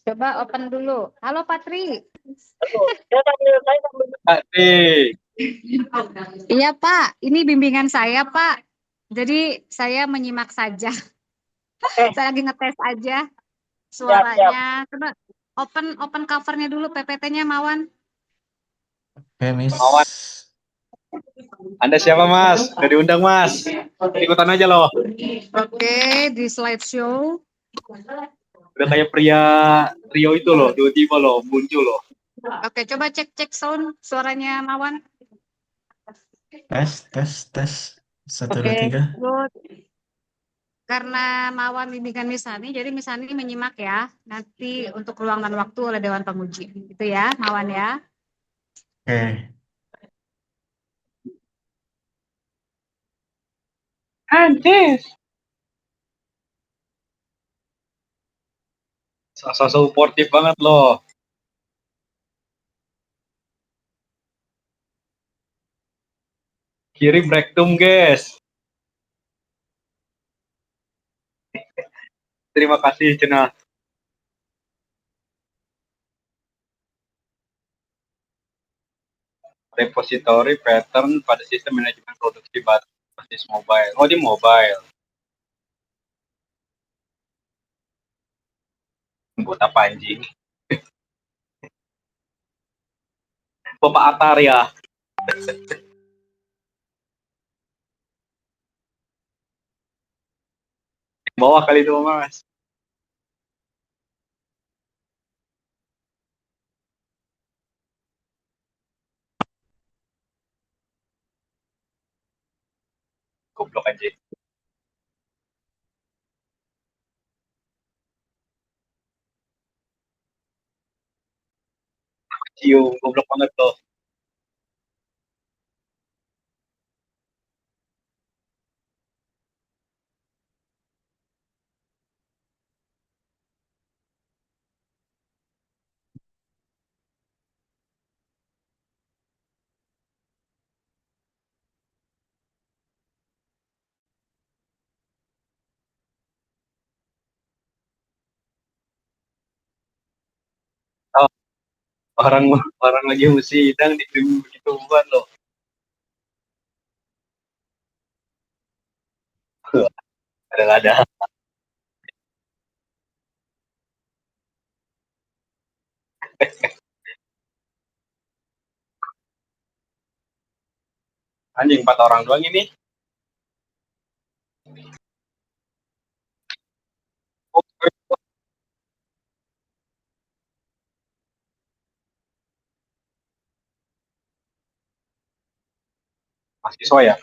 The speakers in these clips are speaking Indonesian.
Coba open dulu. Halo Patri. Ade, Iya Pak, ini bimbingan saya Pak. Jadi saya menyimak saja. Oke, Saya lagi ngetes aja siap, siap. suaranya. Coba open open covernya dulu PPT-nya Mawan. Oke, Miss. Mawan. Anda siapa Mas? Udah diundang Mas. Ikutan aja loh. Oke, di slideshow. Udah kayak pria Rio itu loh, tiba-tiba loh muncul loh. Oke, coba cek sound suaranya Mawan. Tes. Satu, Oke, dua, tiga. good. Karena Mawan bimbingan Misani, jadi Misani menyimak ya. Nanti untuk ruang dan waktu oleh Dewan Penguji. Itu ya, Mawan ya. Oke. Anjir. So suportif banget loh. Kiri breakdown guys. Terima kasih Cina. Repository pattern pada sistem manajemen produksi basis mobile. Oh di mobile. Buat apa anjing? Bapak Atar ya. Bawah kali itu Mas. Goblok anjing. Cium, goblok banget loh. Oh, orang orang lagi sidang di begitu buat loh. Ada anjing 4 orang doang ini. Mahasiswa ya.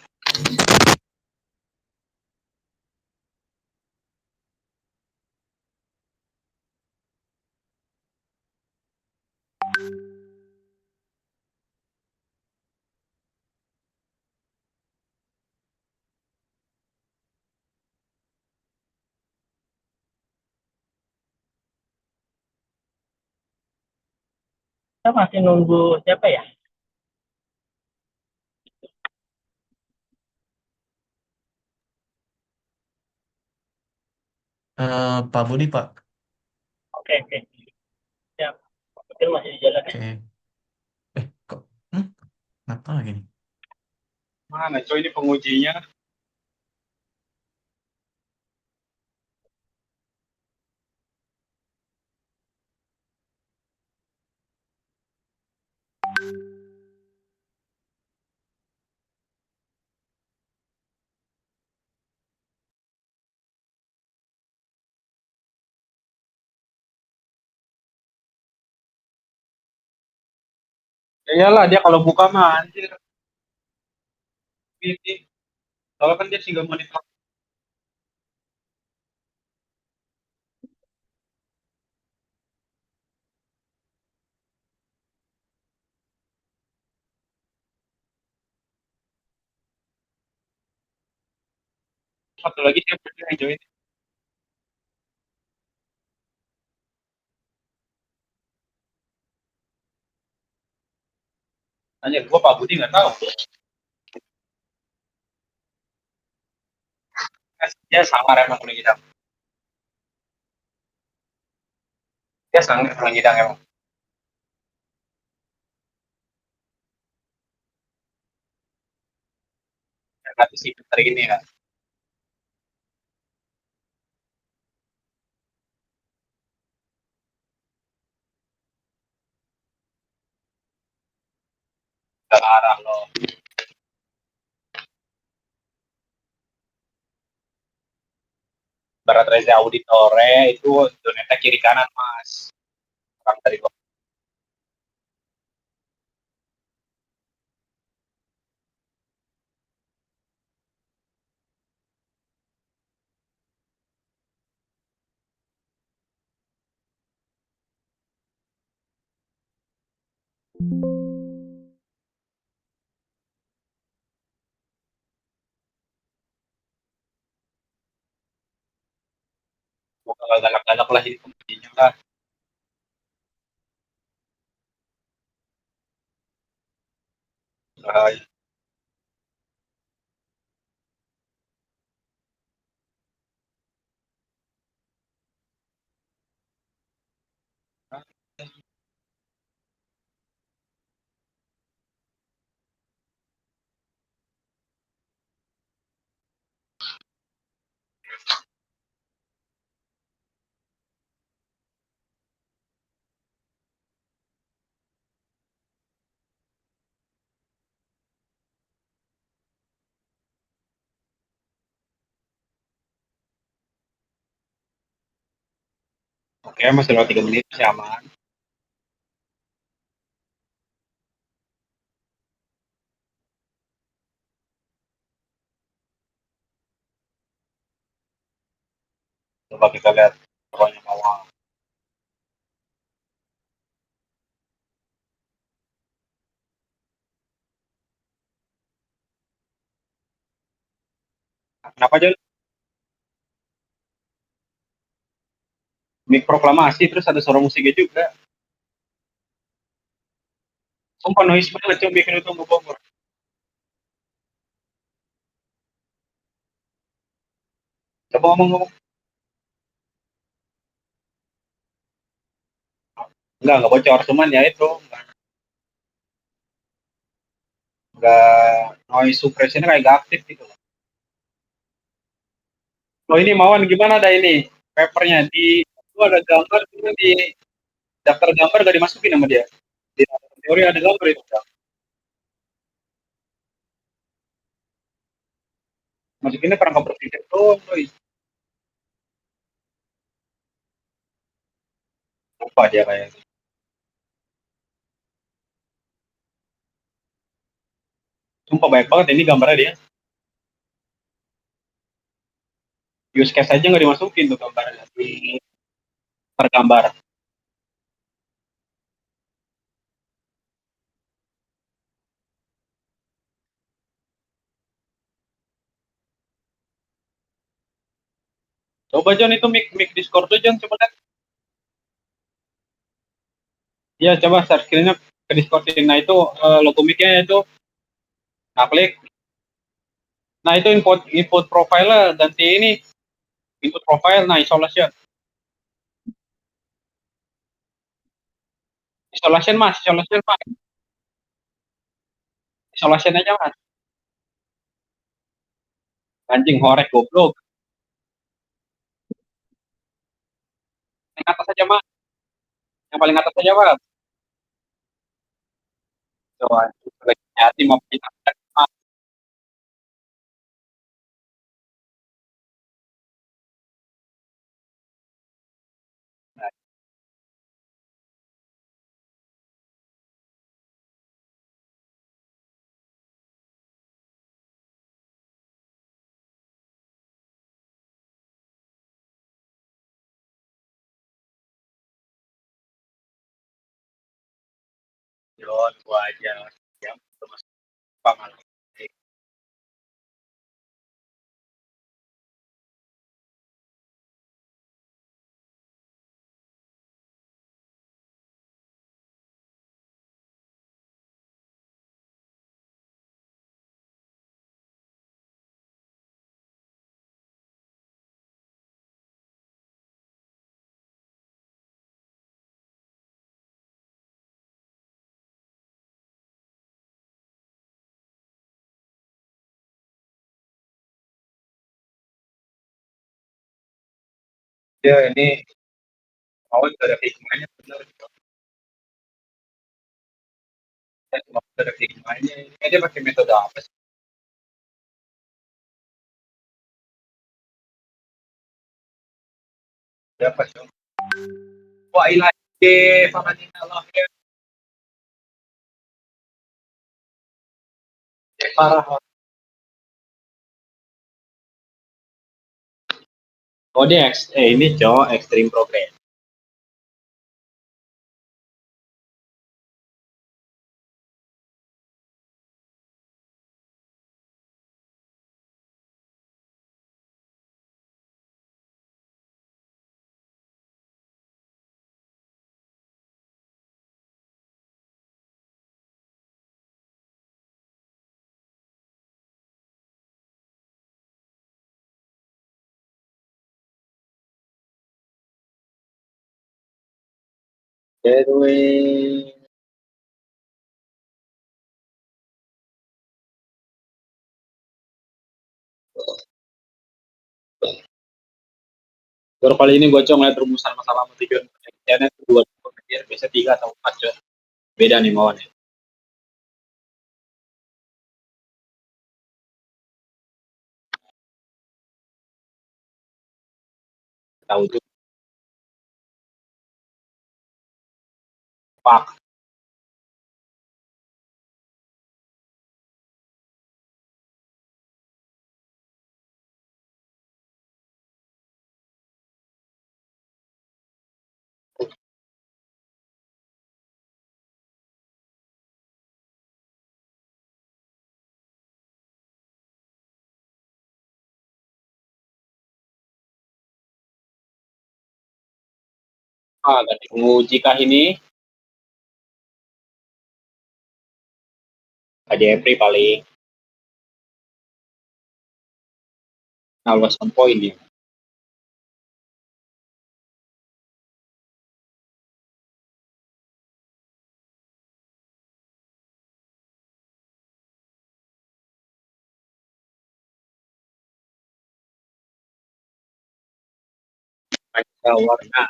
Kita masih nunggu siapa ya? Pak Budi, Pak. Oke, oke. Siap. Mungkin masih di jalan ya. Oke. Kok? Kenapa lagi nih? Mana coy ini pengujinya? Ya iyalah dia kalau buka mah anjir. Ini. Soalnya kan dia single monitor. Satu lagi siapa yang join? Anjir, gua Pak Budi nggak tahu. Dia sama emang kuning hitam. Ya senang ngidang emang. Karena si pinter ini ya. Ke arah lo. Barat Reza Auditore itu donetnya kiri kanan mas. Orang dari luar. Bukan galak-galak lah ini pemainnya lah. Nah, oke, masih lewat 3 menit masih aman. Coba kita lihat pokoknya bawah. Kenapa aja mic proklamasi terus ada suara musiknya juga. Sumpah noise banget coba bikin itu Bogor. Coba ngomong-ngomong. Enggak bocor, cuman ya itu enggak noise suppressionnya kayak gak aktif gitu. Oh ini Mawan gimana ada ini papernya di itu ada gambar cuma di daftar gambar gak dimasukin sama dia. Di teori ada gambar itu. Masukinnya perangkap berpikir tuh, lupa dia kayak. Sumpah banyak banget ini gambarnya dia. Use case aja nggak dimasukin tuh gambarnya di tergambar. Coba John itu mic Discord tuh John coba lihat. Iya coba share screen-nya ke Discord. Nah itu logo mic-nya itu. Nah klik. Nah itu input profile ganti ini input profile. Nah isolation isolation aja mas. Anjing horek goblok. Yang atas aja mas. Yang paling atas aja mas. Coba hati mau kita. John gua aja. Yang terus paman. Ya ini Mawon ada hikmahnya benar. Ya, cuma ada hikmahnya. Ini dia pakai metode apa sih? Dia apa sih? Wah ilahi faradina Allah ya. Parah. Oh dia ini cowok ekstrim progress. Jadi baru kali ini gue coba ngeliat rumusan masalah tujuan penelitiannya itu dua biasa tiga atau empat coy. Beda nih Mawon ya. Tahu tuh pak. Ganti penguji kah ini? Kak Jeffrey paling nalwas on point ya. Ada warna.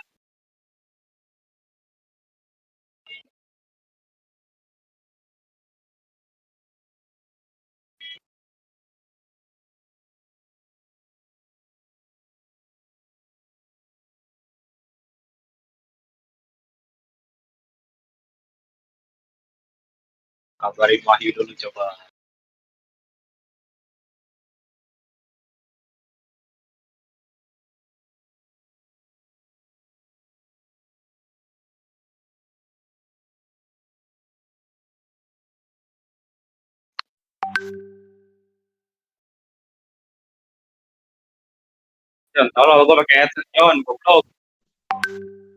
Kabarin Wahyu dulu coba. Jon, tolong gue pakai headset Jon, goblok.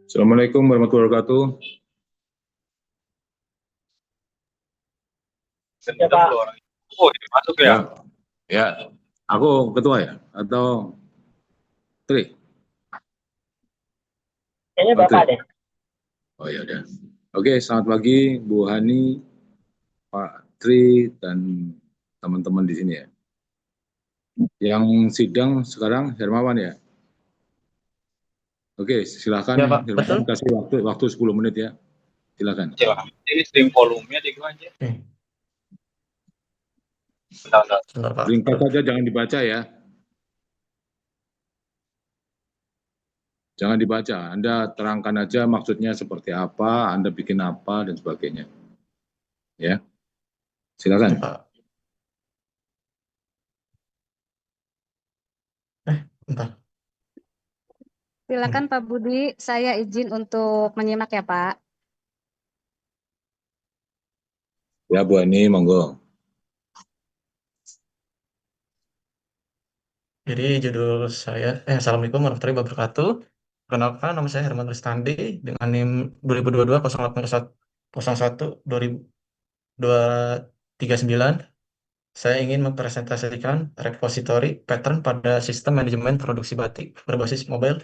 Assalamualaikum warahmatullahi wabarakatuh. Ya, Pak. Orang. Oh, ini masuk ya. Ya, aku ketua ya atau Tri? Kayaknya Oh, Bapak Tri. deh. Oh ya udah. Oke, selamat pagi Bu Hani, Pak Tri dan teman-teman di sini ya. Yang sidang sekarang Hermawan ya. Oke, silakan Ya, Pak. Hermawan Betul. kasih waktu 10 menit ya. Silakan. Silahkan. Ini stream volumenya di gua aja. Oke. Bentar. Sebentar, Pak. Ringkas Betul. saja, jangan dibaca ya. Jangan dibaca. Anda terangkan aja maksudnya seperti apa, Anda bikin apa dan sebagainya. Ya. Oke, Silakan. Pak. Bentar. Silakan Pak Budi, saya izin untuk menyimak ya Pak. Ya Bu Hani, monggo. Jadi judul saya, Assalamualaikum warahmatullahi wabarakatuh. Perkenalkan, nama saya Herman Ristandi dengan NIM 2022-0801-2039. Saya ingin mempresentasikan repositori pattern pada sistem manajemen produksi batik berbasis mobile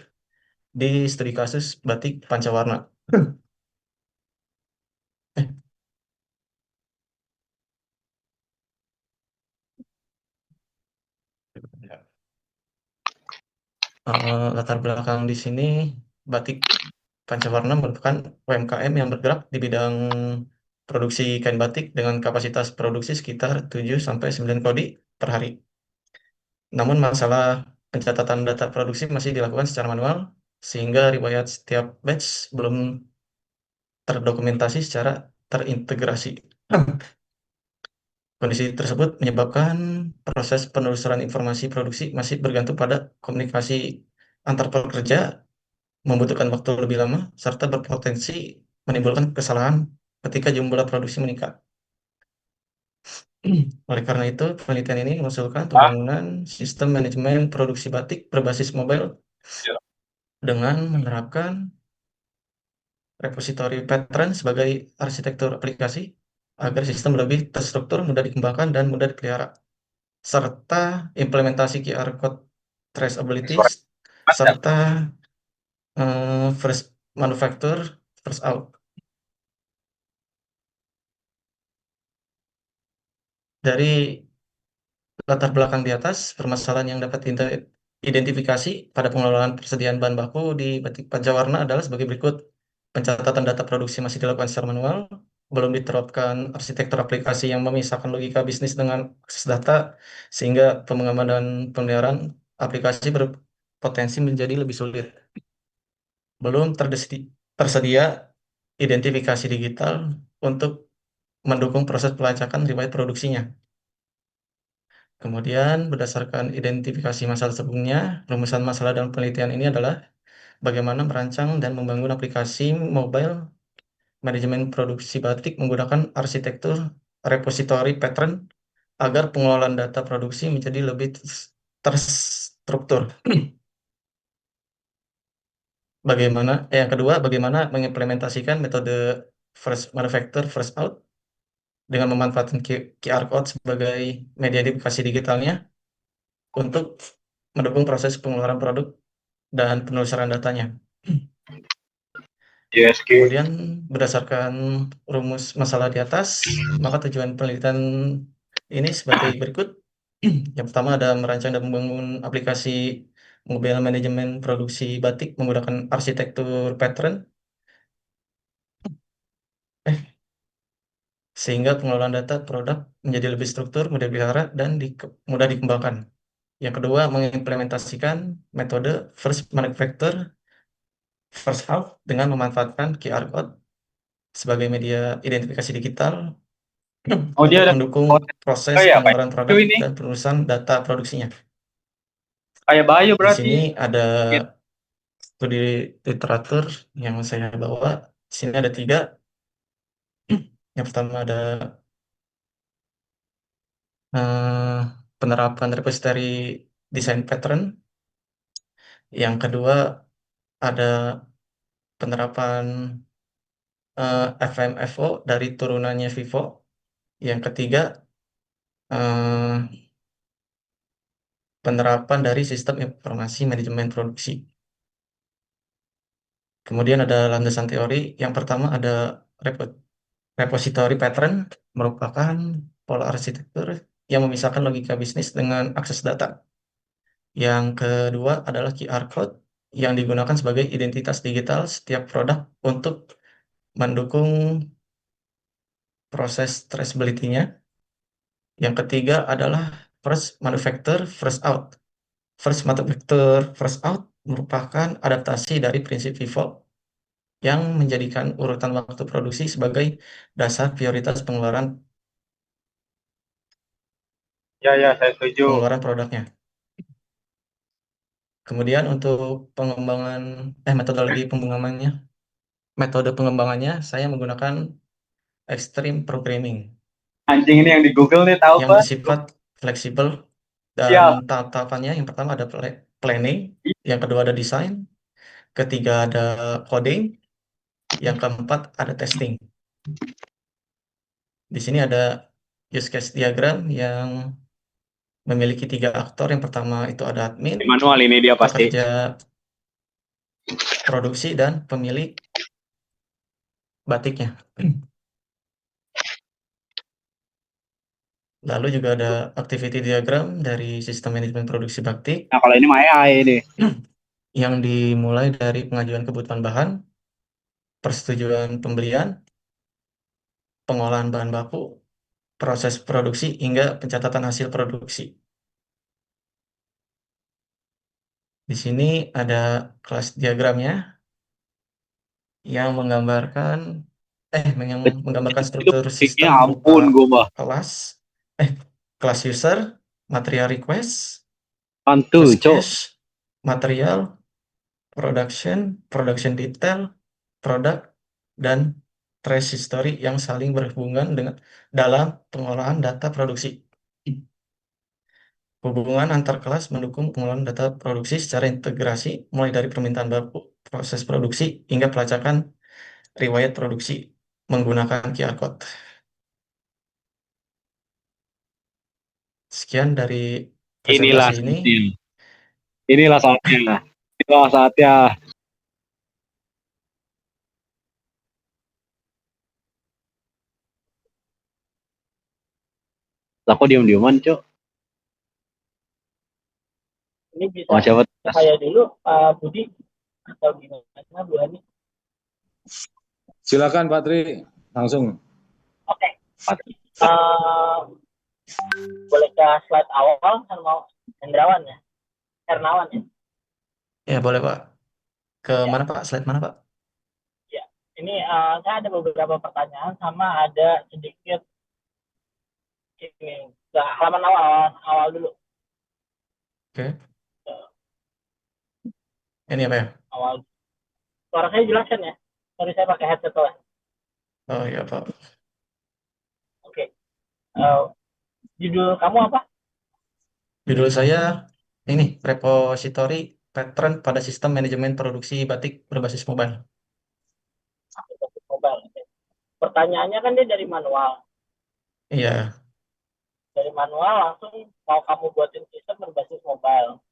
di studi kasus batik pancawarna. Ya. Latar belakang di sini, Batik Pancawarna merupakan UMKM yang bergerak di bidang produksi kain batik dengan kapasitas produksi sekitar 7 sampai 9 kodi per hari. Namun masalah pencatatan data produksi masih dilakukan secara manual, sehingga riwayat setiap batch belum terdokumentasi secara terintegrasi. Kondisi tersebut menyebabkan proses penelusuran informasi produksi masih bergantung pada komunikasi antar pekerja, membutuhkan waktu lebih lama, serta berpotensi menimbulkan kesalahan ketika jumlah produksi meningkat. Oleh karena itu, penelitian ini mengusulkan Ah, pembangunan sistem manajemen produksi batik berbasis mobile ya. dengan menerapkan repositori pattern sebagai arsitektur aplikasi agar sistem lebih terstruktur, mudah dikembangkan, dan mudah dipelihara, serta implementasi QR code traceability, Suara ada. serta first manufacture, first out. Dari latar belakang di atas, permasalahan yang dapat identifikasi pada pengelolaan persediaan bahan baku di Batik Pancawarna adalah sebagai berikut. Pencatatan data produksi masih dilakukan secara manual, belum diterapkan arsitektur aplikasi yang memisahkan logika bisnis dengan akses data, sehingga pengembangan dan pemeliharaan aplikasi berpotensi menjadi lebih sulit. Belum tersedia identifikasi digital untuk mendukung proses pelacakan riwayat produksinya. Kemudian, berdasarkan identifikasi masalah sebelumnya, rumusan masalah dalam penelitian ini adalah bagaimana merancang dan membangun aplikasi mobile manajemen produksi batik menggunakan arsitektur repository pattern agar pengelolaan data produksi menjadi lebih terstruktur. Yang kedua, bagaimana mengimplementasikan metode first manufacture, first out dengan memanfaatkan QR code sebagai media edukasi digitalnya untuk mendukung proses pengeluaran produk dan penelusuran datanya. ISG. Kemudian berdasarkan rumus masalah di atas, maka tujuan penelitian ini sebagai berikut. Yang pertama ada merancang dan membangun aplikasi mobile manajemen produksi batik menggunakan arsitektur pattern sehingga pengelolaan data produk menjadi lebih struktur, mudah dipelihara, dan mudah dikembangkan. Yang kedua, mengimplementasikan metode first manufacture, first out dengan memanfaatkan QR code sebagai media identifikasi digital Oh, dia untuk ada mendukung proses kayak apa pengeluaran produk ini? dan penelusuran data produksinya. Kayak Bayu Di berarti. sini ada Gitu. studi literatur yang saya bawa. Di sini ada 3. Yang pertama ada eh, penerapan repository design pattern. Yang kedua ada penerapan FMFO dari turunannya Vivo. Yang ketiga eh, penerapan dari sistem informasi manajemen produksi. Kemudian ada landasan teori. Yang pertama ada repository pattern, merupakan pola arsitektur yang memisahkan logika bisnis dengan akses data. Yang kedua adalah QR code yang digunakan sebagai identitas digital setiap produk untuk mendukung proses traceability-nya. Yang ketiga adalah first manufacture, first out. First manufacture, first out merupakan adaptasi dari prinsip FIFO yang menjadikan urutan waktu produksi sebagai dasar prioritas Ya, ya, saya setuju. pengeluaran produknya. Kemudian untuk pengembangan metode pengembangannya saya menggunakan extreme programming Anjing ini yang di Google nih tahu yang Pak. bersifat fleksibel dan Siap. tahap-tahapannya. Yang pertama ada planning, yang kedua ada desain, ketiga ada coding, yang keempat ada testing. Di sini ada use case diagram yang memiliki 3 aktor. Yang pertama itu ada admin, Di manual ini dia pasti. pekerja produksi, dan pemilik batiknya. Lalu juga ada activity diagram dari sistem manajemen produksi batik. Nah, kalau ini mah AI deh. yang dimulai dari pengajuan kebutuhan bahan, persetujuan pembelian, pengolahan bahan baku, proses produksi, hingga pencatatan hasil produksi. Di sini ada kelas diagramnya yang menggambarkan Itu struktur piknya sistem berupa ampun gue mah. kelas, kelas user, material request, Mantu, use cok. case, material, production detail, product, dan trace history yang saling berhubungan dengan dalam pengolahan data produksi. Hubungan antar kelas mendukung pengolahan data produksi secara integrasi, mulai dari permintaan baku, proses produksi, hingga pelacakan riwayat produksi menggunakan QR Code. Sekian dari Inilah presentasi ini. saatnya. Inilah saatnya. Inilah saatnya. Lah kok diem-dieman, cok? Ini bisa Oh, siapa? saya dulu, Pak Budi, atau gimana Bu Hani? Silakan Pak Tri, langsung. Oke. Boleh ke slide awal sama Hendrawan ya? Hernawan ya? Ya, boleh Pak. Ke Ya. mana Pak? Slide mana Pak? Ya. Ini saya ada beberapa pertanyaan sama ada sedikit ini. Halaman awal dulu. Oke. Ini apa ya? Awal. Suara saya jelas kan ya? Sorry saya pakai headset lah. Oh iya Pak. Oke. Judul kamu apa? Judul saya ini, repository pattern pada sistem manajemen produksi batik berbasis mobile. Aplikasi mobile. Oke. Pertanyaannya kan dia dari manual. Iya. Dari manual langsung mau kamu buatin sistem berbasis mobile.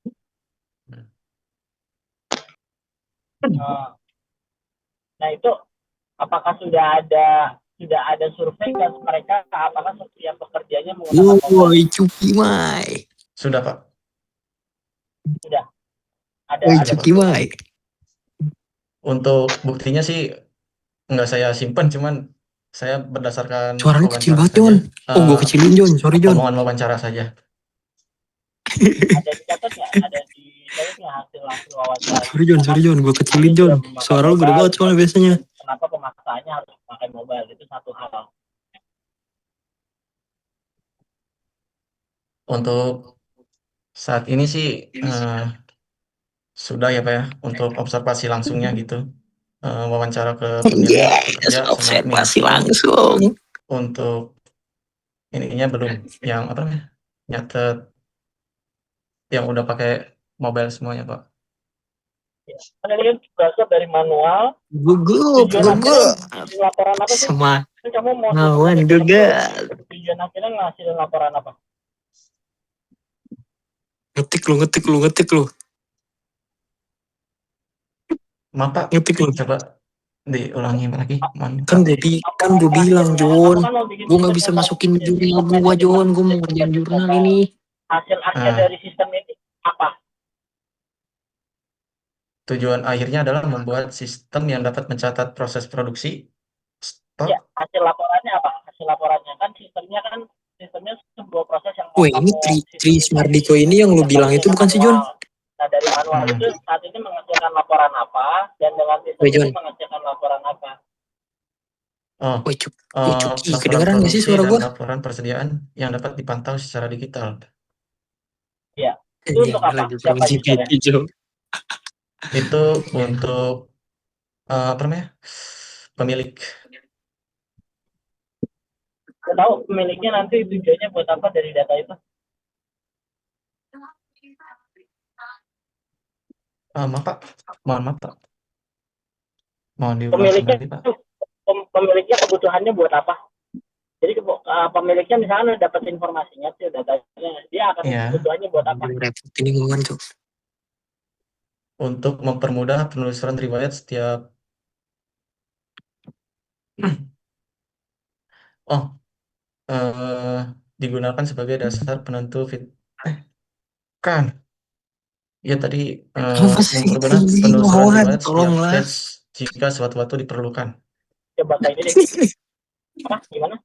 Nah itu apakah sudah ada survei kan mereka apakah setiap pekerjanya menggunakan mobile? Woi, Cuki Mai. Sudah Pak. Sudah ada Woi, ada Cuki Mai. Untuk buktinya sih nggak saya simpan, cuman saya berdasarkan Suaranya kecil wawancara banget, saja. Jon. Oh, gue kecilin, Jon. Sorry, Jon. Omongan wawancara saja. ada dicatat nggak hasil wawancara Sorry, Jon. Gue kecilin, Jon. Suara lu gede banget soalnya biasanya. kenapa pemaksaannya harus memakai mobile itu satu hal. Untuk saat ini sih sudah ya Pak ya, untuk observasi langsungnya gitu. Wawancara ke pemilik, pekerja, Yes, sama admin. observasi Cuman langsung. untuk ininya belum yang apa namanya, nyatet yang udah pakai mobile semuanya Pak. Kan ini kan berasal dari manual. Gugup. Bikin laporan apa sih? Sama Kan kamu mau lawan juga. tujuan akhirnya ngasilin laporan apa? Ngetik lu. Maaf Pak, Ngetik lu. coba diulangi lagi. Kan gue bilang, Jon. Kamu kan mau bikin Gue nggak sistem bisa yang masukin sistem jurnal gue, manajemen Jon. Gue mau ngerjain jurnal mobile. ini. Hasil akhir dari sistem ini apa? Tujuan akhirnya adalah membuat sistem yang dapat mencatat proses produksi, stok. Ya, hasil laporannya apa? Hasil laporannya kan sistemnya sebuah proses yang mau Wih, ini Tri Smardiko ini yang lu bilang itu bukan sih, Jon? Nah, dari manual itu saat ini menghasilkan laporan apa dan dengan sistem Wih, ini Jon. menghasilkan laporan apa? Wih, Cuki, Laporan kedengeran gak sih produksi suara dan gue? laporan persediaan yang dapat dipantau secara digital. Ya, itu untuk apa? Siapa usernya? Jon. Itu untuk apa namanya, pemilik. Saya tahu pemiliknya nanti tujuannya buat apa dari data itu? Maaf Pak, mohon maaf Pak, mohon diulang kembali Pak. Pemiliknya kebutuhannya buat apa? Jadi pemiliknya misalnya dapat informasinya tuh datanya, dia akan kebutuhannya buat apa? Ini ngomong, Cok. Untuk mempermudah penelusuran riwayat setiap digunakan sebagai dasar penentu kan Ya tadi Apa sih yang berguna anjing penelusuran Wawan, riwayat setiap tolonglah. batch jika sewaktu-waktu diperlukan. Coba kayak ini deh. Apa? Gimana?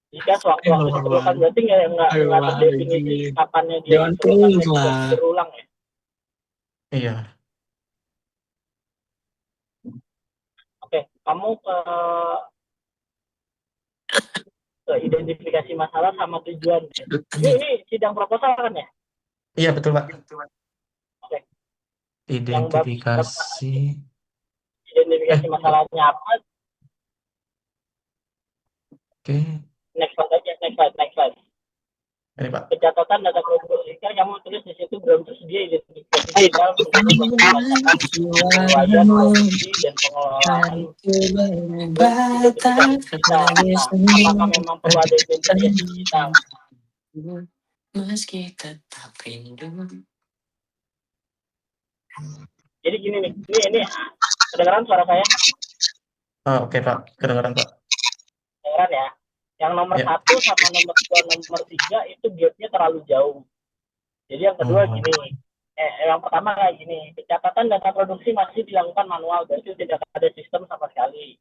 Jika sewaktu-waktu diperlukan Wawan, berarti nggak ayolah terdefinisi anjing. kapannya dia Jangan diperlukan pulang bisa lah. berulang ya. Iya, Oke, kamu ke identifikasi masalah sama tujuan. Ini sidang proposal kan ya? iya betul Pak. Oke, yang Identifikasi. identifikasi masalahnya apa? Oke, Next slide aja, next slide. ini Pak. Pencatatan data produksi kan kamu tulis di situ belum tersedia identifikasi digital mendukung proses pelacakan, riwayat, produksi, dan pengelolaan identifikasi digital. Nah, apakah memang perlu ada identifikasi digital? Meski tetap rindu. Jadi gini nih, ini kedengaran suara saya? Oh, oke Pak, kedengaran Pak. Kedengaran ya? Yang nomor Ya. 1 sama nomor 2, nomor 3 itu gapnya terlalu jauh. Jadi yang kedua gini, yang pertama kayak gini, pencatatan data produksi masih dilakukan manual, berarti tidak ada sistem sama sekali.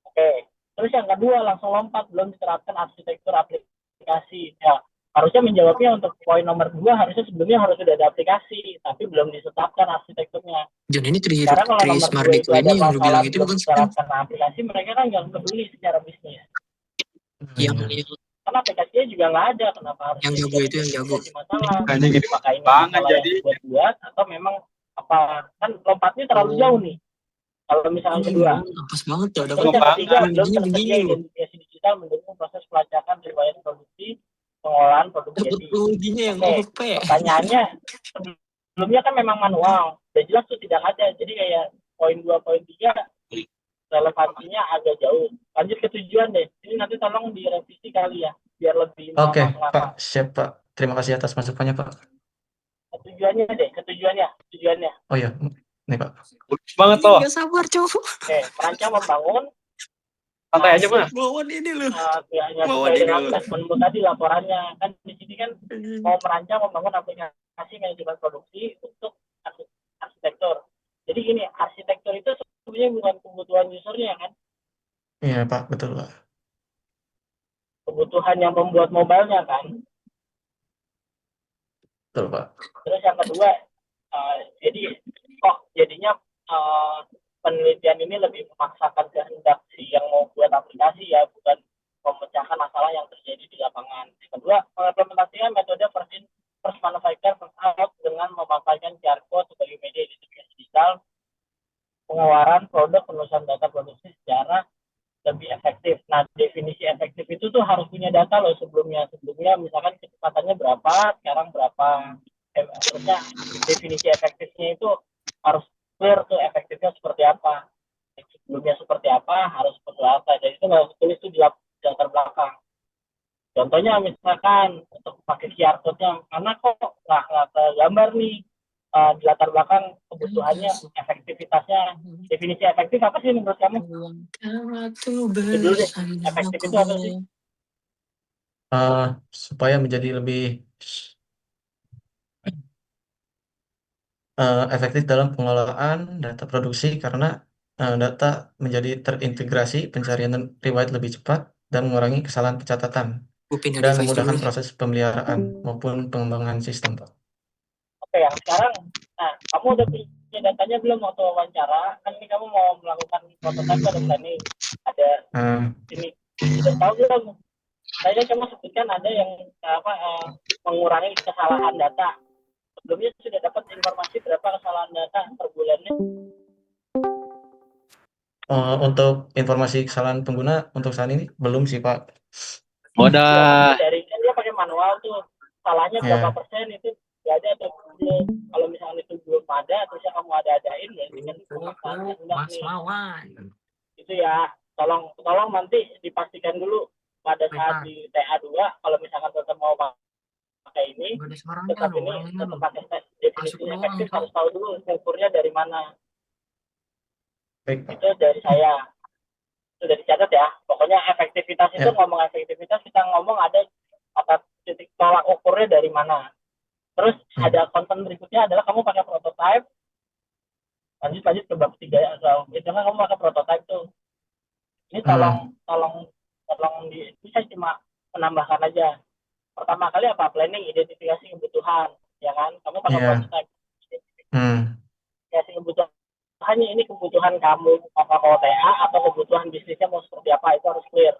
Oke, terus yang kedua langsung lompat, belum diterapkan arsitektur aplikasi. Ya, harusnya menjawabnya untuk poin nomor 2 harusnya sebelumnya harus sudah ada aplikasi, tapi belum ditetapkan arsitekturnya. John ini Karena kalau nomor 2 Trismardiko itu ada ini yang lu bilang masalah itu belum bukan sih? diterapkan aplikasi, mereka kan nggak peduli secara bisnis. Yang Karena aplikasinya juga nggak ada, kenapa harus yang jago itu yang jago. masalah? Kayaknya gini Apakah ini banget masalah jadi yang buat atau memang apa? Kan lompatnya terlalu jauh nih. Kalau misalnya kedua, Pas banget tuh ada terus yang ketiga belum begini tersedia loh. identifikasi digital mendukung proses pelacakan riwayat produksi, pengolahan produk Dapat jadi. loginya yang Oke, OP. pertanyaannya sebelumnya kan memang manual, udah jelas tuh tidak ada. Jadi kayak poin 2, poin 3 relevansinya agak jauh. Lanjut ke tujuan deh. Ini nanti tolong direvisi kali ya, biar lebih Oke, mengakar. Pak, siap Pak. Terima kasih atas masukannya Pak. Tujuannya deh, tujuannya. Oh iya, nih Pak. bagus banget loh. Gak sabar cowok. Oke, merancang membangun. Santai aja mas. Bawan ini loh. Hanya Bawan sesuai ini dengan loh. statementmu tadi laporannya. Kan di sini kan mau merancang membangun aplikasi manajemen produksi untuk arsitektur. Jadi gini, arsitektur itu sebenarnya bukan kebutuhan usernya kan, Iya Pak, betul Pak. kebutuhan yang membuat mobilenya kan. Betul Pak. Terus yang kedua, jadi jadinya penelitian ini lebih memaksakan kehendak si yang mau buat aplikasi ya, bukan memecahkan masalah yang terjadi di lapangan. Yang kedua, mengimplementasikan metode first manufacture first out dengan memanfaatkan QR code sebagai media identifikasi digital, pengeluaran produk penulisan data produksi secara lebih efektif. Nah, definisi efektif itu tuh harus punya data loh sebelumnya. Sebelumnya misalkan kecepatannya berapa, sekarang berapa. Harusnya definisi efektifnya itu harus clear tuh efektifnya seperti apa. Sebelumnya seperti apa, harus seperti apa. Jadi itu nggak tulis tuh di latar belakang. Contohnya misalkan untuk pakai QR code-nya, karena kok nggak tergambar nih di latar belakang kebutuhannya, efektivitasnya. Definisi efektif apa sih menurut kamu? Dulu deh, efektif itu apa sih? Supaya menjadi lebih efektif dalam pengelolaan data produksi karena data menjadi terintegrasi, pencarian riwayat lebih cepat, dan mengurangi kesalahan pencatatan, dan memudahkan proses pemeliharaan maupun pengembangan sistem, Pak. Oke, yang sekarang, nah, kamu udah punya datanya belum waktu wawancara? Kan ini kamu mau melakukan prototipe atau planning? Ada ini, sudah tahu belum? Saya cuma sebutkan ada yang mengurangi kesalahan data. Sebelumnya sudah dapat informasi berapa kesalahan data per bulannya? Untuk informasi kesalahan pengguna untuk saat ini belum sih Pak. Udah. Dari dia pakai manual tuh, salahnya berapa persen itu nggak ada atau belum. Kalau misalnya itu belum ada, terus yang kamu ada-adain ya ini kan Mas Mawan. Itu ya, tolong nanti dipastikan dulu pada saat di TA2 kalau misalkan tetap mau pakai ini, tetap pakai definisi efektif harus tahu dulu ukurnya dari mana. Baik, itu dari saya sudah dicatat ya. Pokoknya efektivitas itu ngomong efektivitas, kita ngomong ada titik tolak ukurnya dari mana. Terus Hmm. ada konten berikutnya adalah kamu pakai prototype, lanjut ke bab 3 atau itu kan kamu pakai prototype tuh. Ini Hmm. tolong ini saya cuma menambahkan aja. Pertama kali apa? Planning, identifikasi kebutuhan, ya kan? Kamu pakai Iya. prototype. Hmm. Identifikasi kebutuhan, hanya ini kebutuhan kamu apa OTA atau kebutuhan bisnisnya mau seperti apa, itu harus clear.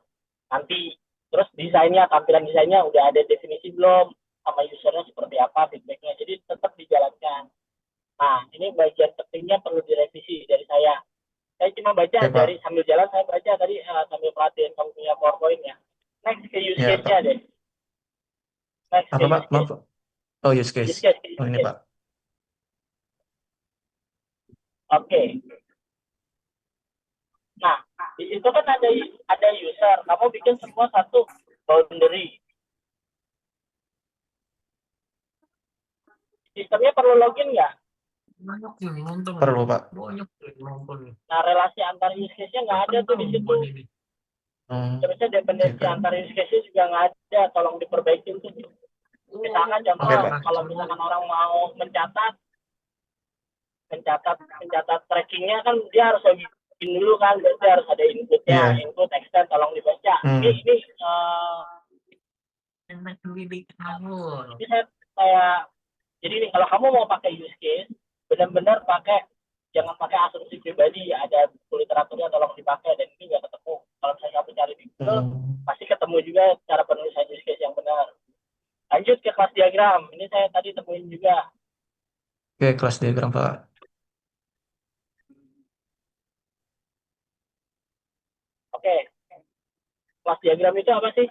Nanti terus desainnya, tampilan desainnya udah ada definisi belum, sama usernya seperti apa, feedbacknya. Jadi tetap dijalankan. Nah, ini bagian pentingnya perlu direvisi dari saya. Saya cuma baca Oke, Pak. dari sambil jalan, saya baca tadi sambil perhatiin kamu punya PowerPoint ya. Next ke use Iya, Pak. case-nya deh. Next ke Apa, Pak? use Maaf, case. Pak. Oh, use case. Use case, Oh, use ini, case. Pak. Oke. Nah, di situ kan ada user. Kamu bikin semua satu boundary. Sistemnya perlu login nggak? Perlu, Pak. Nah, relasi antar use case-nya nggak ada tuh di situ. Hmm. Terusnya dependensi Oke, Pak. antar use case juga nggak ada. Tolong diperbaikin tuh. Misalkan contoh, Oke, Pak. kalau misalkan orang mau mencatat trackingnya kan dia harus login dulu kan, berarti harus ada inputnya, Iya. input extend, tolong dibaca. Hmm. Ini saya jadi nih kalau kamu mau pakai use case, benar-benar jangan pakai asumsi pribadi, ada buku literaturnya tolong dipakai, dan ini nggak ketemu. Kalau misalnya kamu cari di Google, pasti ketemu juga cara penulisan use case yang benar. Lanjut ke kelas diagram, ini saya tadi temuin juga. Oke, kelas diagram, Pak. Oke, kelas diagram itu apa sih?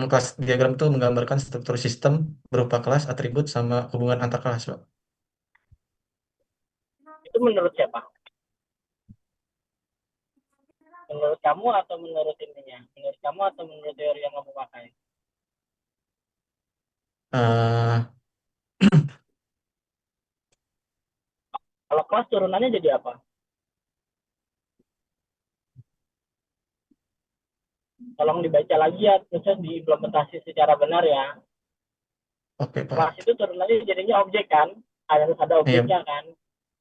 Kelas diagram itu menggambarkan struktur sistem berupa kelas, atribut, sama hubungan antar kelas, Pak. Itu menurut siapa? Menurut kamu atau menurut ininya? Menurut kamu atau menurut teori yang kamu pakai? Eh, Kalau kelas turunannya jadi apa? Tolong dibaca lagi ya, terus diimplementasi secara benar ya. Oke, Kelas Pak. itu turunannya jadinya objek kan? Harus ada Iya. objeknya kan?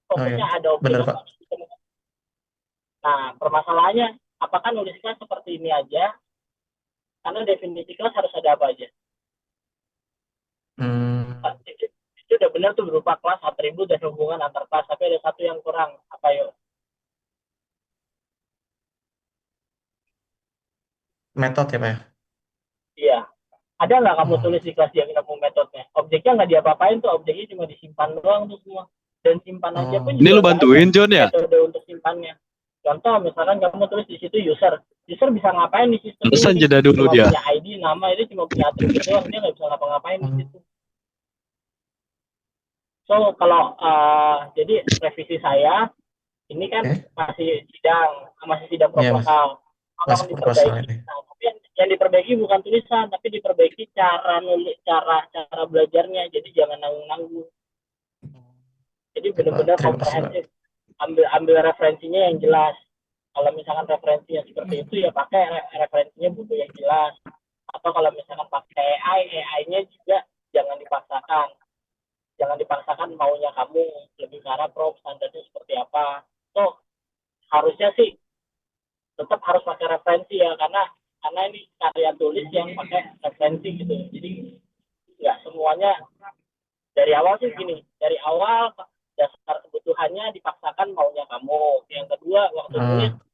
Oh, iya. Fokusnya ada objek Benar, apa? Pak. Nah, permasalahannya, apakah nulis kelas seperti ini aja? Karena definisi kelas harus ada apa aja? Hmm. Itu udah benar tuh berupa kelas, atribut, dan hubungan antar kelas. Tapi ada satu yang kurang. Apa yuk? Metode ya, Pak ya? Iya. Ada nggak kamu Hmm. tulis di kelas diagram metodenya? Objeknya nggak diapa-apain tuh, objeknya cuma disimpan doang tuh semua. Dan simpan aja pun Ini juga lu nggak ada bantuin John ya? metode untuk simpannya. Contoh, misalkan kamu tulis di situ user. User bisa ngapain di sistem Pantesan ini? jeda dulu Cuma dia. punya ID, nama, itu cuma punya atribut doang. Dia nggak bisa ngapa-ngapain di situ. So, kalau jadi revisi saya, ini kan masih sidang proposal. Tolong Masih proposal diperbaiki. ini. Nah, tapi yang diperbaiki bukan tulisan, tapi diperbaiki cara nulis, cara belajarnya. Jadi jangan nanggung-nanggung. Jadi Oke, Pak. benar-benar Terima kasih, Pak. komprehensif. Ambil referensinya yang jelas. Kalau misalkan referensinya seperti itu, ya pakai referensinya buku yang jelas. Atau kalau misalkan pakai AI-nya juga jangan dipaksakan. Jangan dipaksakan maunya kamu, lebih ke arah prompt standarnya seperti apa. So, harusnya sih tetap harus pakai referensi ya, karena ini karya tulis yang pakai referensi gitu. Jadi nggak semuanya dari awal sih gini, dari awal dasar kebutuhannya dipaksakan maunya kamu. Yang kedua, waktu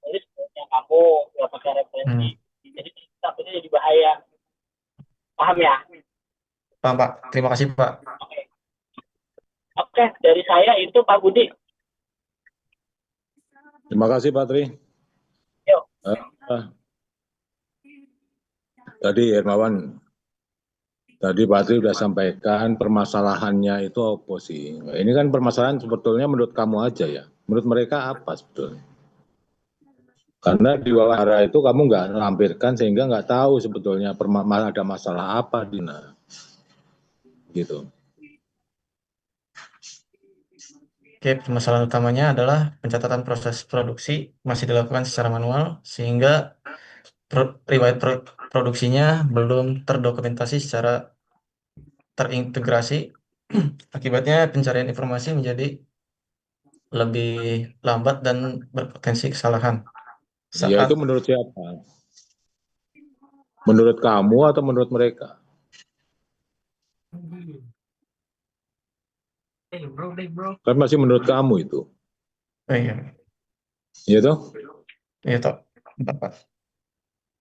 tulis maunya kamu, nggak pakai referensi. Jadi takutnya jadi bahaya. Paham ya? Paham, Pak. Terima kasih, Pak. Oke, dari saya itu Pak Budi. Terima kasih Pak Tri. Yuk. Tadi Hermawan, tadi Pak Tri sudah sampaikan permasalahannya itu apa sih? Ini kan permasalahan sebetulnya menurut kamu aja ya. Menurut mereka apa sebetulnya? Karena di wawancara itu kamu nggak lampirkan sehingga nggak tahu sebetulnya ada masalah apa di sana. Gitu. Oke, permasalahan utamanya adalah pencatatan proses produksi masih dilakukan secara manual sehingga riwayat produksinya belum terdokumentasi secara terintegrasi, akibatnya pencarian informasi menjadi lebih lambat dan berpotensi kesalahan. Ya itu Saat menurut siapa? Menurut kamu atau menurut mereka? Kan masih menurut kamu itu. iya, Iya toh? iya toh, Pak.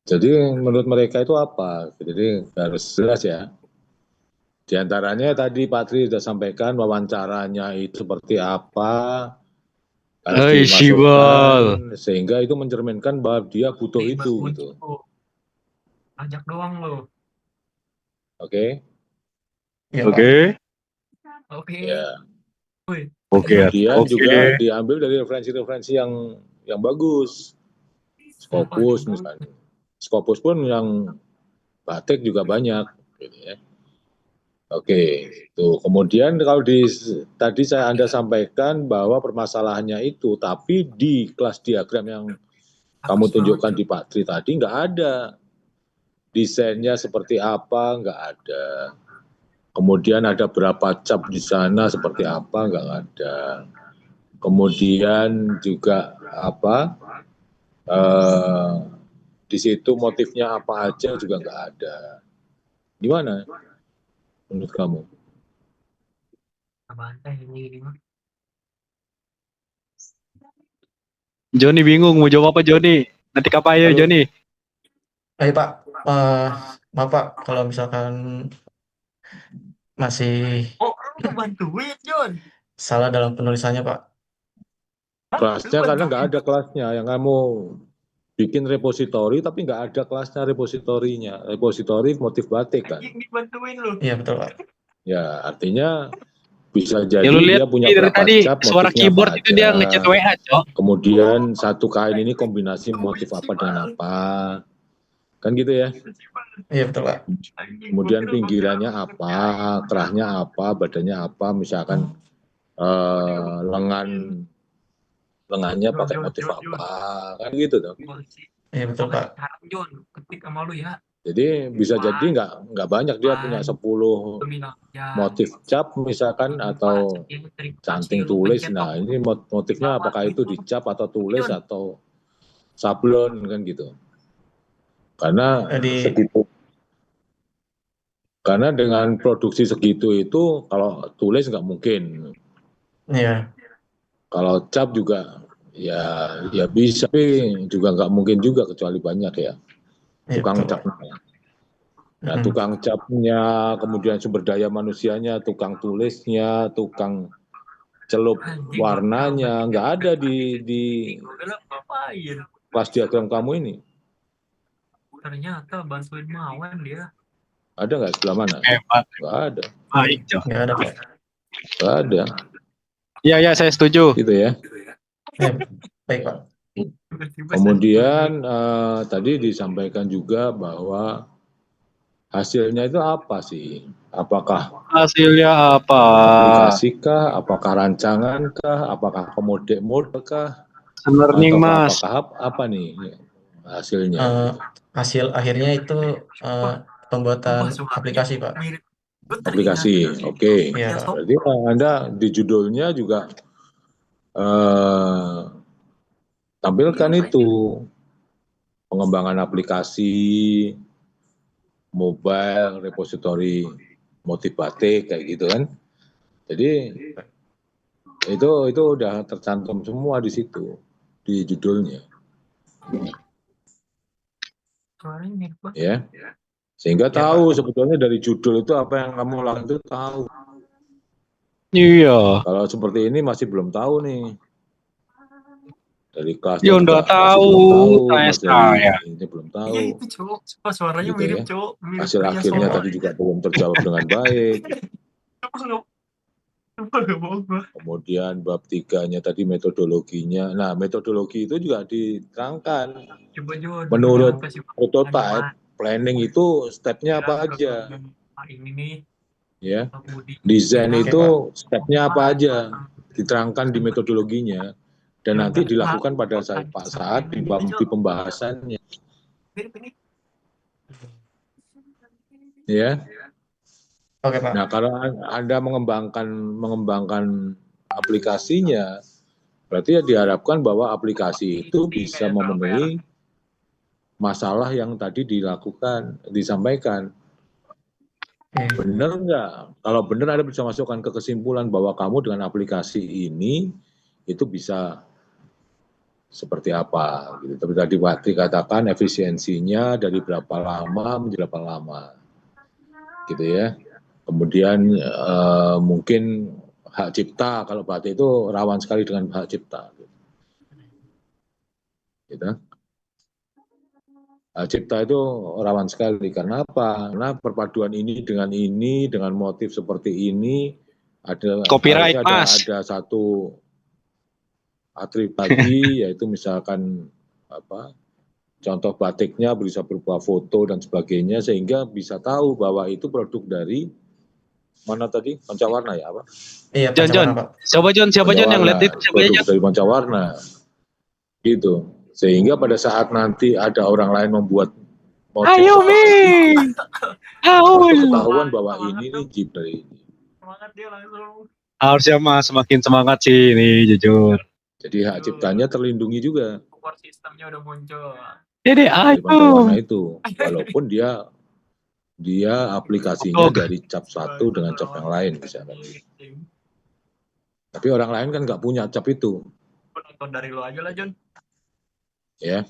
Jadi menurut mereka itu apa? Jadi harus jelas ya. Di antaranya tadi Pak Tri sudah sampaikan wawancaranya itu seperti apa, harus Hei, Sibal. dimasukkan sehingga itu mencerminkan bahwa dia butuh itu gitu. Ajak doang lo. Oke? Iya, Pak. Oke. Oke. Ya. Oke. Kemudian Oke. juga diambil dari referensi-referensi yang bagus. Scopus misalnya. Scopus pun yang batik juga banyak gitu ya. Oke, tuh. Kemudian kalau tadi Anda sampaikan bahwa permasalahannya itu, tapi di kelas diagram yang kamu tunjukkan di Pak Tri tadi nggak ada. Desainnya seperti apa, nggak ada. Kemudian ada berapa cap di sana seperti apa, nggak ada. Kemudian juga apa, di situ motifnya apa aja juga nggak ada. Gimana menurut kamu? Joni bingung mau jawab apa Joni? Nanti kapan ya Halo. Joni? Baik, Pak. Maaf, Pak, kalau misalkan masih lu bantuin, Jon. salah dalam penulisannya, Pak. Kelasnya karena nggak ada kelasnya. Yang kamu bikin repositori tapi nggak ada kelasnya repositorinya. Repositori motif batik kan. Dibantuin lu. Iya, betul, Pak. Ya artinya bisa jadi Ya lu lihat dia punya dari berapa tadi cap, suara motifnya keyboard apa itu dia aja. ngechat WA, Cok. Kemudian satu kain ini kombinasi motif apa dengan apa. Kan gitu ya. Iya, betul, Pak. Kemudian pinggirannya apa, kerahnya apa, badannya apa, misalkan lengannya pakai motif apa, kan gitu tuh. Iya, betul, Pak. Jon, ketik sama lu ya. Jadi bisa jadi nggak banyak dia punya 10 motif cap misalkan atau canting tulis. Nah ini motifnya apakah itu dicap atau tulis atau sablon kan gitu. Karena segitu. Karena dengan produksi segitu itu kalau tulis nggak mungkin. Iya. Kalau cap juga ya bisa, tapi juga nggak mungkin juga kecuali banyak ya. Tukang capnya. Nah, tukang capnya, kemudian sumber daya manusianya, tukang tulisnya, tukang celup warnanya, nggak ada di kelas diagram kamu ini. Ternyata bantuin Mawan dia. Ada nggak sebelah mana? Nggak ada. Baik, Cok. Nggak ada, Pak. Nggak ada. Iya, saya setuju. Gitu ya. Ya, baik, Pak. Kemudian tadi disampaikan juga bahwa hasilnya itu apa sih? Apakah hasilnya apa? Aplikasi kah? Apakah rancangan kah? Apakah mode kah? Learning, Mas. Apakah apa nih hasilnya? Hasil akhirnya itu pembuatan aplikasi, Pak. Aplikasi, oke. Iya, Pak. Berarti Anda di judulnya juga tampilkan itu pengembangan aplikasi mobile repository motif batik kayak gitu kan. Jadi itu udah tercantum semua di situ di judulnya. Ya. Sehingga tahu sebetulnya dari judul itu apa yang kamu lakukan itu tahu. Iya. Kalau seperti ini masih belum tahu nih. Dari kelas ya udah tahu, saya. Ini belum tahu. Iya itu cowok, suaranya gitu mirip ya. cowok. Hasil akhirnya tadi juga belum terjawab dengan baik. Kemudian bab 3-nya tadi metodologinya. Nah, metodologi itu juga diterangkan. Menurut prototype, planning itu stepnya apa aja. Ya, desain itu stepnya apa aja. Diterangkan di metodologinya. Dan nanti dilakukan pada saat di pembahasannya. Ya. Oke, Pak. Nah, kalau Anda mengembangkan aplikasinya, berarti ya diharapkan bahwa aplikasi itu bisa memenuhi masalah yang tadi disampaikan. Benar nggak? Kalau benar Anda bisa masukkan ke kesimpulan bahwa kamu dengan aplikasi ini itu bisa seperti apa gitu. Tapi tadi Patri katakan efisiensinya dari berapa lama menjadi berapa lama, gitu ya. Kemudian mungkin hak cipta, kalau Patri itu rawan sekali dengan hak cipta. Gitu. Hak cipta itu rawan sekali. Karena apa? Karena perpaduan ini dengan motif seperti ini, Copyright, Mas. ada satu atribut lagi, yaitu misalkan contoh batiknya bisa berupa foto dan sebagainya, sehingga bisa tahu bahwa itu produk dari mana tadi? Pancawarna ya apa? Iya, Jon, Pancawarna, Pak. siapa Jon yang lihat itu? Siapa produk Jon? dari Pancawarna. Gitu. Sehingga pada saat nanti ada orang lain membuat motif Ayo, Mi. itu ketahuan bahwa ini nih jeep dari ini. Semangat dia langsung. Harusnya Mas semakin semangat sih ini jujur. Jadi hak ciptanya terlindungi juga. Support sistemnya udah muncul. Jadi Dari Pancawarna ayo. itu. Walaupun dia aplikasinya dari cap satu dengan cap yang lain misalkan. Tapi orang lain kan nggak punya cap itu. Nonton dari lo aja lah, Jon. Ya.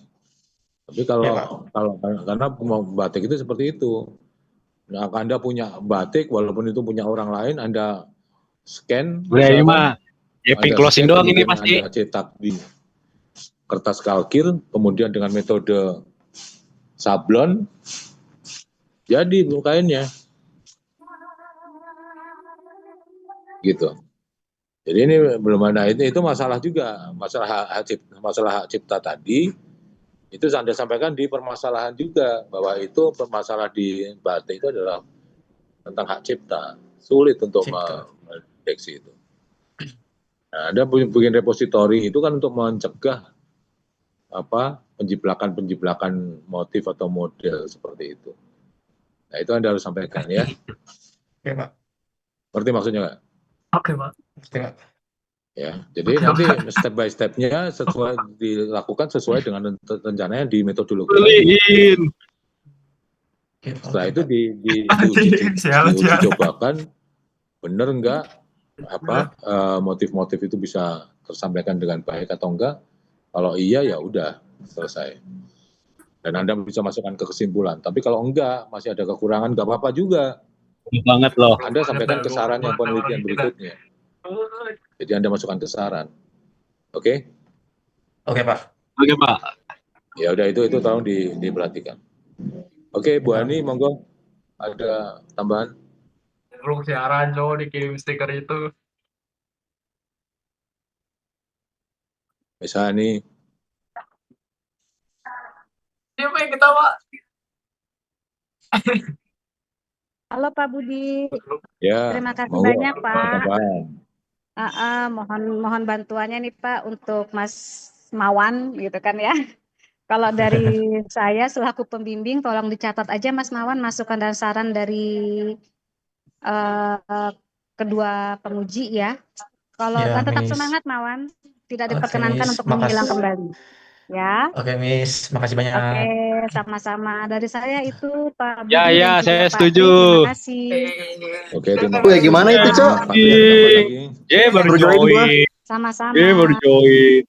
Tapi karena batik itu seperti itu. Nah, Anda punya batik, walaupun itu punya orang lain, Anda scan. Udah ini mah. Ya pink closing doang ini pasti. Anda cetak di kertas kalkir, kemudian dengan metode sablon, jadi kainnya. Gitu. Jadi ini belum ada itu masalah juga, masalah hak cipta tadi itu Anda sampaikan di permasalahan juga bahwa itu permasalahan di batik itu adalah tentang hak cipta, sulit untuk mendeteksi itu. Nah, Anda bikin repositori itu kan untuk mencegah penjiplakan motif atau model seperti itu. Nah, itu Anda harus sampaikan ya. Oke, Pak. Ngerti maksudnya nggak? Oke, Pak. Ngerti, Pak. Ya, jadi nanti step by step-nya dilakukan sesuai dengan rencananya di metodologi. Setelah itu diuji cobakan, benar nggak motif-motif itu bisa tersampaikan dengan baik atau enggak. Kalau iya ya udah selesai. Dan Anda bisa masukkan ke kesimpulan. Tapi kalau enggak, masih ada kekurangan, nggak apa-apa juga. Banget loh. Anda sampaikan ke saran yang penelitian berikutnya. Jadi Anda masukkan ke saran. Oke? Oke, Pak. Oke, Pak. Ya udah itu tolong diperhatikan. Oke, Bu Ani, monggo ada tambahan. Lu siaran cowok dikirim stiker itu. Misalnya nih. Siapa yang ketawa? Halo Pak Budi. Ya. Terima kasih monggo. banyak Pak. Mohon bantuannya nih Pak untuk Mas Mawan gitu kan ya. Kalau dari saya selaku pembimbing tolong dicatat aja Mas Mawan masukan dan saran dari kedua penguji ya. Kalau Ya, tetap Miss. semangat Mawan, tidak Oke, diperkenankan Miss. untuk menghilang kembali. Ya. Oke, Miss. Makasih banyak. Oke, sama-sama. Dari saya itu Pak Budi Ya, dan juga saya Pak setuju. Tri, terima kasih. Oke, terima kasih. Gimana itu, Cok? Baru join. Sama-sama. Baru join.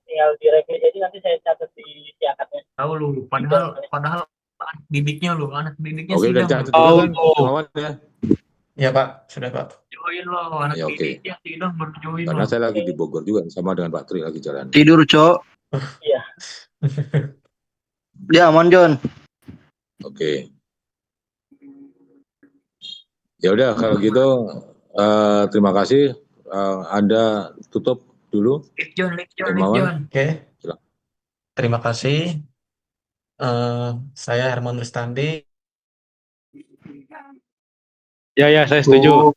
Tinggal direview aja, nanti saya catat di siakatnya. Tahu lu, padahal anak didiknya Oke, udah sidang. catat dulu kan, Mawan ya. Ya, Pak. Sudah, Pak. Join lo, anak Ya, oke. didiknya sidang baru join Karena lo. saya lagi di Bogor juga, sama dengan Pak Tri lagi jalan. Tidur, Cok. Iya. Dia aman, Jon. Oke. Ya udah kalau gitu terima kasih. Anda tutup dulu. Jon. Oke. Terima kasih. Saya Herman Rustandi. Ya, saya setuju.